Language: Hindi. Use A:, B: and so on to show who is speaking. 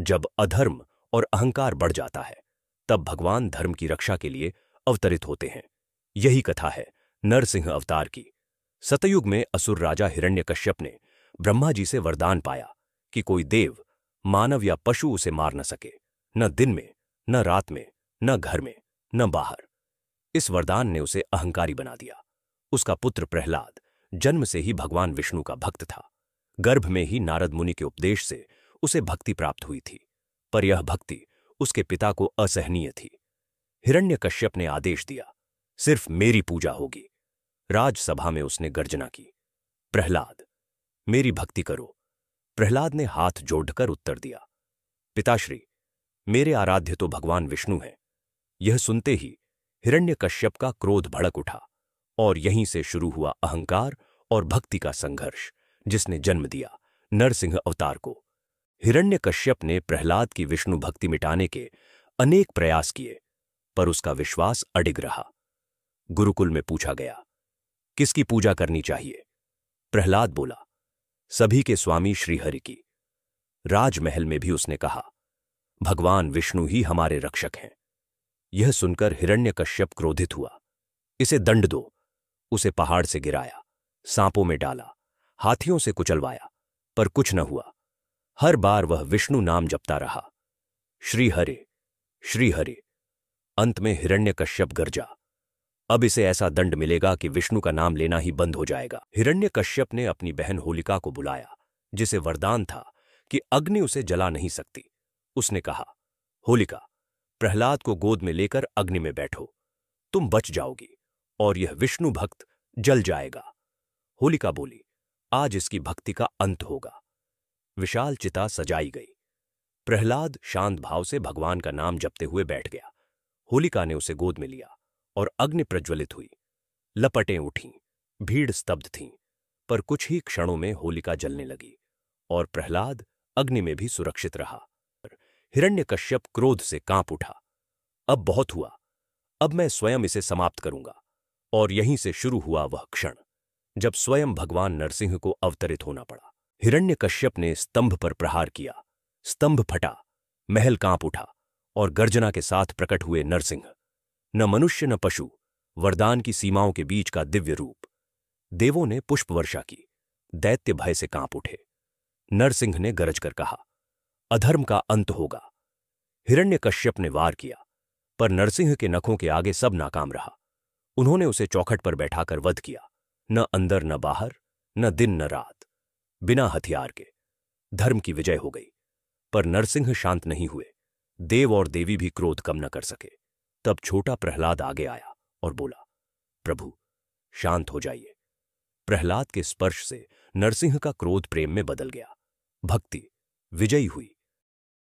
A: जब अधर्म और अहंकार बढ़ जाता है, तब भगवान धर्म की रक्षा के लिए अवतरित होते हैं। यही कथा है नरसिंह अवतार की। सतयुग में असुर राजा हिरण्यकश्यप ने ब्रह्मा जी से वरदान पाया कि कोई देव, मानव या पशु उसे मार न सके, न दिन में, न रात में, न घर में, न बाहर। इस वरदान ने उसे अहंकारी बना दिया। उसका पुत्र प्रहलाद जन्म से ही भगवान विष्णु का भक्त था। गर्भ में ही नारद मुनि के उपदेश से उसे भक्ति प्राप्त हुई थी, पर यह भक्ति उसके पिता को असहनीय थी। हिरण्यकश्यप ने आदेश दिया, सिर्फ मेरी पूजा होगी। राजसभा में उसने गर्जना की, प्रहलाद, मेरी भक्ति करो। प्रहलाद ने हाथ जोड़कर उत्तर दिया, पिताश्री, मेरे आराध्य तो भगवान विष्णु हैं। यह सुनते ही हिरण्यकश्यप का क्रोध भड़क उठा और यहीं से शुरू हुआ अहंकार और भक्ति का संघर्ष, जिसने जन्म दिया नरसिंह अवतार को। हिरण्यकश्यप ने प्रहलाद की विष्णु भक्ति मिटाने के अनेक प्रयास किए, पर उसका विश्वास अडिग रहा। गुरुकुल में पूछा गया, किसकी पूजा करनी चाहिए? प्रहलाद बोला, सभी के स्वामी श्रीहरि की। राजमहल में भी उसने कहा, भगवान विष्णु ही हमारे रक्षक हैं। यह सुनकर हिरण्यकश्यप क्रोधित हुआ, इसे दंड दो। उसे पहाड़ से गिराया, सांपों में डाला, हाथियों से कुचलवाया, पर कुछ न हुआ। हर बार वह विष्णु नाम जपता रहा, श्रीहरि श्रीहरि। अंत में हिरण्यकश्यप गरजा, अब इसे ऐसा दंड मिलेगा कि विष्णु का नाम लेना ही बंद हो जाएगा। हिरण्यकश्यप ने अपनी बहन होलिका को बुलाया, जिसे वरदान था कि अग्नि उसे जला नहीं सकती। उसने कहा, होलिका, प्रहलाद को गोद में लेकर अग्नि में बैठो, तुम बच जाओगी और यह विष्णु भक्त जल जाएगा। होलिका बोली, आज इसकी भक्ति का अंत होगा। विशाल चिता सजाई गई। प्रहलाद शांत भाव से भगवान का नाम जपते हुए बैठ गया। होलिका ने उसे गोद में लिया और अग्नि प्रज्वलित हुई। लपटें उठीं, भीड़ स्तब्ध थी, पर कुछ ही क्षणों में होलिका जलने लगी और प्रहलाद अग्नि में भी सुरक्षित रहा। हिरण्यकश्यप क्रोध से कांप उठा, अब बहुत हुआ, अब मैं स्वयं इसे समाप्त करूंगा। और यहीं से शुरू हुआ वह क्षण जब स्वयं भगवान नरसिंह को अवतरित होना पड़ा। हिरण्यकश्यप ने स्तंभ पर प्रहार किया, स्तंभ फटा, महल कांप उठा और गर्जना के साथ प्रकट हुए नरसिंह, न मनुष्य न पशु, वरदान की सीमाओं के बीच का दिव्य रूप। देवों ने पुष्प वर्षा की, दैत्य भय से कांप उठे। नरसिंह ने गरज कर कहा, अधर्म का अंत होगा। हिरण्यकश्यप ने वार किया, पर नरसिंह के नखों के आगे सब नाकाम रहा। उन्होंने उसे चौखट पर बैठाकर वध किया, न अंदर न बाहर, न दिन न रात, बिना हथियार के। धर्म की विजय हो गई, पर नरसिंह शांत नहीं हुए। देव और देवी भी क्रोध कम न कर सके। तब छोटा प्रहलाद आगे आया और बोला, प्रभु, शांत हो जाइए। प्रहलाद के स्पर्श से नरसिंह का क्रोध प्रेम में बदल गया। भक्ति विजयी हुई।